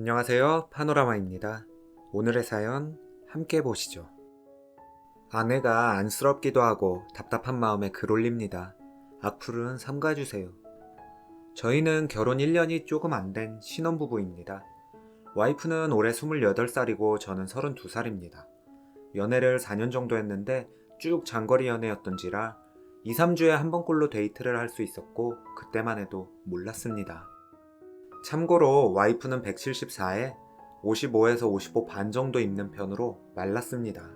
안녕하세요. 파노라마입니다. 오늘의 사연 함께 보시죠. 아내가 안쓰럽기도 하고 답답한 마음에 글 올립니다. 악플은 삼가주세요. 저희는 결혼 1년이 조금 안 된 신혼부부입니다. 와이프는 올해 28살이고 저는 32살입니다. 연애를 4년 정도 했는데 쭉 장거리 연애였던지라 2, 3주에 한 번꼴로 데이트를 할 수 있었고 그때만 해도 몰랐습니다. 참고로 와이프는 174에 55에서 55 반 정도 입는 편으로 말랐습니다.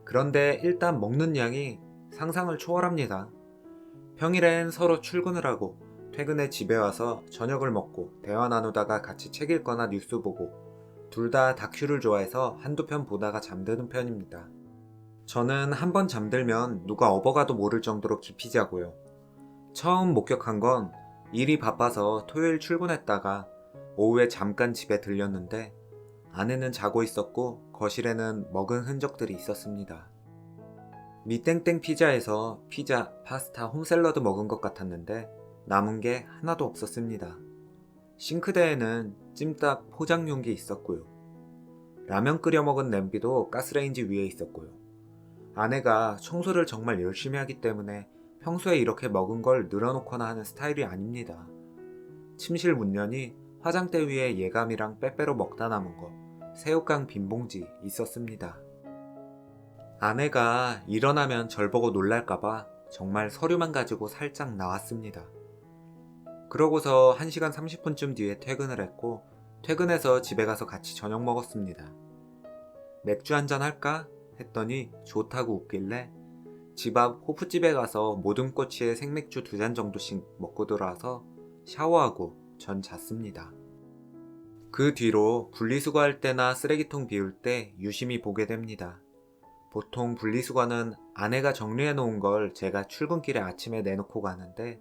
그런데 일단 먹는 양이 상상을 초월합니다. 평일엔 서로 출근을 하고 퇴근에 집에 와서 저녁을 먹고 대화 나누다가 같이 책 읽거나 뉴스 보고 둘 다 다큐를 좋아해서 한두 편 보다가 잠드는 편입니다. 저는 한 번 잠들면 누가 업어가도 모를 정도로 깊이 자고요. 처음 목격한 건 일이 바빠서 토요일 출근했다가 오후에 잠깐 집에 들렸는데 아내는 자고 있었고 거실에는 먹은 흔적들이 있었습니다. 미땡땡 피자에서 피자, 파스타, 홈샐러드 먹은 것 같았는데 남은 게 하나도 없었습니다. 싱크대에는 찜닭 포장 용기 있었고요. 라면 끓여 먹은 냄비도 가스레인지 위에 있었고요. 아내가 청소를 정말 열심히 하기 때문에 평소에 이렇게 먹은 걸 늘어놓거나 하는 스타일이 아닙니다. 침실 문연이 화장대 위에 예감이랑 빼빼로 먹다 남은 거, 새우깡 빈 봉지 있었습니다. 아내가 일어나면 절 보고 놀랄까봐 정말 서류만 가지고 살짝 나왔습니다. 그러고서 1시간 30분쯤 뒤에 퇴근을 했고 퇴근해서 집에 가서 같이 저녁 먹었습니다. 맥주 한잔 할까? 했더니 좋다고 웃길래 집 앞 호프집에 가서 모든 꼬치에 생맥주 2잔 정도씩 먹고 들어와서 샤워하고 전 잤습니다. 그 뒤로 분리수거할 때나 쓰레기통 비울 때 유심히 보게 됩니다. 보통 분리수거는 아내가 정리해 놓은 걸 제가 출근길에 아침에 내놓고 가는데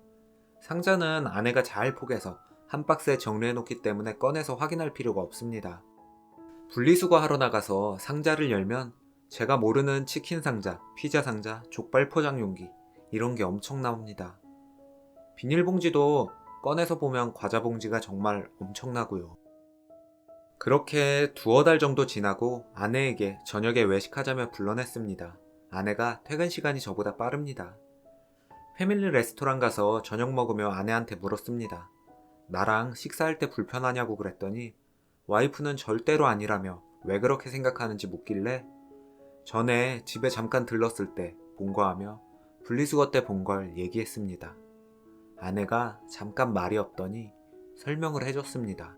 상자는 아내가 잘 포개서 한 박스에 정리해 놓기 때문에 꺼내서 확인할 필요가 없습니다. 분리수거하러 나가서 상자를 열면 제가 모르는 치킨 상자, 피자 상자, 족발 포장 용기 이런 게 엄청 나옵니다. 비닐봉지도 꺼내서 보면 과자 봉지가 정말 엄청나고요. 그렇게 2-달 정도 지나고 아내에게 저녁에 외식하자며 불러냈습니다. 아내가 퇴근 시간이 저보다 빠릅니다. 패밀리 레스토랑 가서 저녁 먹으며 아내한테 물었습니다. 나랑 식사할 때 불편하냐고 그랬더니 와이프는 절대로 아니라며 왜 그렇게 생각하는지 묻길래 전에 집에 잠깐 들렀을 때 본 거 하며 분리수거 때 본 걸 얘기했습니다. 아내가 잠깐 말이 없더니 설명을 해줬습니다.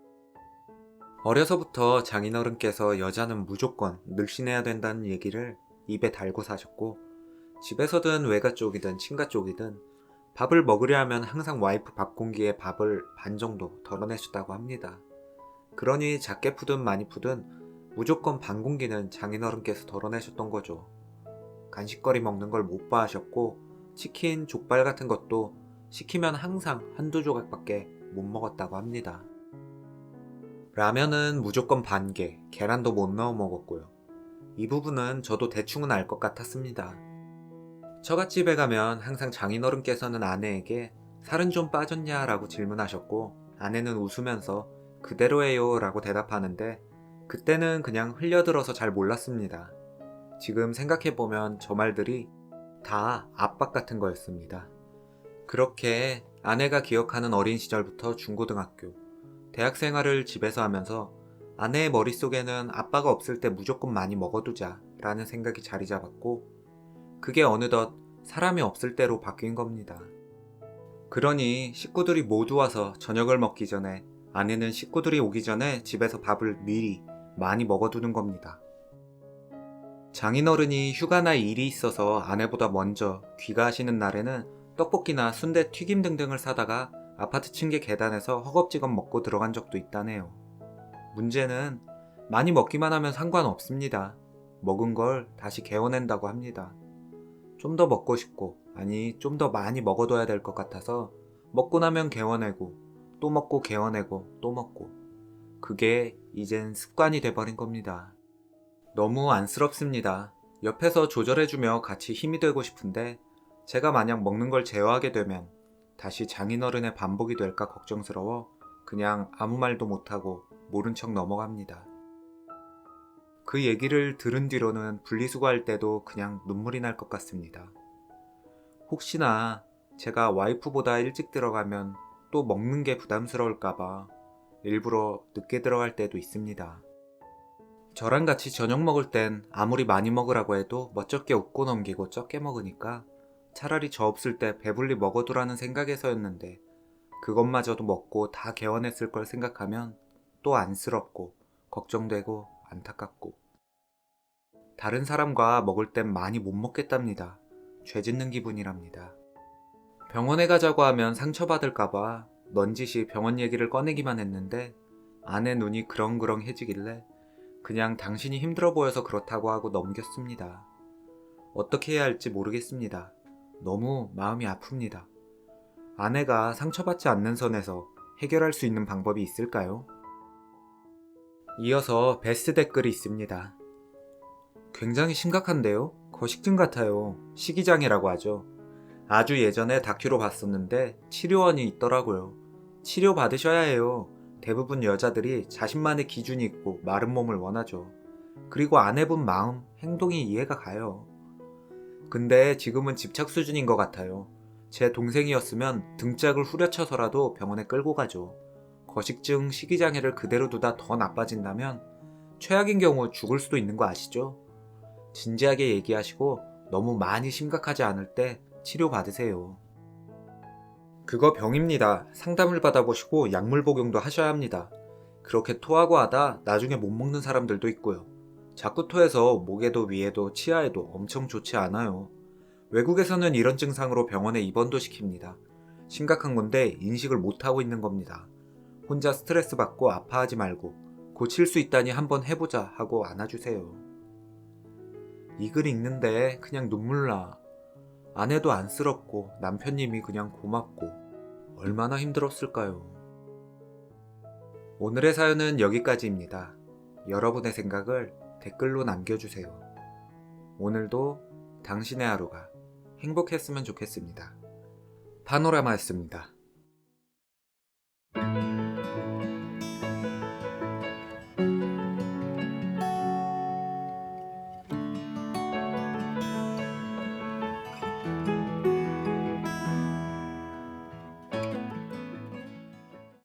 어려서부터 장인어른께서 여자는 무조건 늘씬해야 된다는 얘기를 입에 달고 사셨고 집에서든 외가 쪽이든 친가 쪽이든 밥을 먹으려 하면 항상 와이프 밥 공기에 밥을 반 정도 덜어내셨다고 합니다. 그러니 작게 푸든 많이 푸든 무조건 반 공기는 장인어른께서 덜어내셨던 거죠. 간식거리 먹는 걸 못 봐하셨고 치킨, 족발 같은 것도 시키면 항상 한두 조각밖에 못 먹었다고 합니다. 라면은 무조건 반 개, 계란도 못 넣어 먹었고요. 이 부분은 저도 대충은 알 것 같았습니다. 처갓집에 가면 항상 장인어른께서는 아내에게 살은 좀 빠졌냐 라고 질문하셨고 아내는 웃으면서 그대로예요 라고 대답하는데 그때는 그냥 흘려들어서 잘 몰랐습니다. 지금 생각해보면 저 말들이 다 압박 같은 거였습니다. 그렇게 아내가 기억하는 어린 시절부터 중고등학교, 대학 생활을 집에서 하면서 아내의 머릿속에는 아빠가 없을 때 무조건 많이 먹어두자 라는 생각이 자리 잡았고 그게 어느덧 사람이 없을 때로 바뀐 겁니다. 그러니 식구들이 모두 와서 저녁을 먹기 전에 아내는 식구들이 오기 전에 집에서 밥을 미리 많이 먹어두는 겁니다. 장인어른이 휴가나 일이 있어서 아내보다 먼저 귀가하시는 날에는 떡볶이나 순대, 튀김 등등을 사다가 아파트 층계 계단에서 허겁지겁 먹고 들어간 적도 있다네요. 문제는 많이 먹기만 하면 상관없습니다. 먹은 걸 다시 개워낸다고 합니다. 좀 더 먹고 싶고, 아니 좀 더 많이 먹어둬야 될 것 같아서 먹고 나면 개워내고, 또 먹고 개워내고, 또 먹고. 그게 이젠 습관이 돼버린 겁니다. 너무 안쓰럽습니다. 옆에서 조절해주며 같이 힘이 되고 싶은데 제가 만약 먹는 걸 제어하게 되면 다시 장인어른의 반복이 될까 걱정스러워 그냥 아무 말도 못하고 모른 척 넘어갑니다. 그 얘기를 들은 뒤로는 분리수거할 때도 그냥 눈물이 날 것 같습니다. 혹시나 제가 와이프보다 일찍 들어가면 또 먹는 게 부담스러울까봐 일부러 늦게 들어갈 때도 있습니다. 저랑 같이 저녁 먹을 땐 아무리 많이 먹으라고 해도 멋쩍게 웃고 넘기고 적게 먹으니까 차라리 저 없을 때 배불리 먹어두라는 생각에서였는데 그것마저도 먹고 다 개원했을 걸 생각하면 또 안쓰럽고 걱정되고 안타깝고 다른 사람과 먹을 땐 많이 못 먹겠답니다. 죄 짓는 기분이랍니다. 병원에 가자고 하면 상처받을까봐 넌지시 병원 얘기를 꺼내기만 했는데 아내 눈이 그렁그렁해지길래 그냥 당신이 힘들어 보여서 그렇다고 하고 넘겼습니다. 어떻게 해야 할지 모르겠습니다. 너무 마음이 아픕니다. 아내가 상처받지 않는 선에서 해결할 수 있는 방법이 있을까요? 이어서 베스트 댓글이 있습니다. 굉장히 심각한데요? 거식증 같아요. 식이장애라고 하죠. 아주 예전에 다큐로 봤었는데 치료원이 있더라고요. 치료 받으셔야 해요. 대부분 여자들이 자신만의 기준이 있고 마른 몸을 원하죠. 그리고 아내분 마음, 행동이 이해가 가요. 근데 지금은 집착 수준인 것 같아요. 제 동생이었으면 등짝을 후려쳐서라도 병원에 끌고 가죠. 거식증, 식이장애를 그대로 두다 더 나빠진다면 최악인 경우 죽을 수도 있는 거 아시죠? 진지하게 얘기하시고 너무 많이 심각하지 않을 때 치료받으세요. 그거 병입니다. 상담을 받아보시고 약물 복용도 하셔야 합니다. 그렇게 토하고 하다 나중에 못 먹는 사람들도 있고요. 자꾸 토해서 목에도 위에도 치아에도 엄청 좋지 않아요. 외국에서는 이런 증상으로 병원에 입원도 시킵니다. 심각한 건데 인식을 못하고 있는 겁니다. 혼자 스트레스 받고 아파하지 말고 고칠 수 있다니 한번 해보자 하고 안아주세요. 이 글 읽는데 그냥 눈물 나. 아내도 안쓰럽고 남편님이 그냥 고맙고 얼마나 힘들었을까요? 오늘의 사연은 여기까지입니다. 여러분의 생각을 댓글로 남겨주세요. 오늘도 당신의 하루가 행복했으면 좋겠습니다. 파노라마였습니다.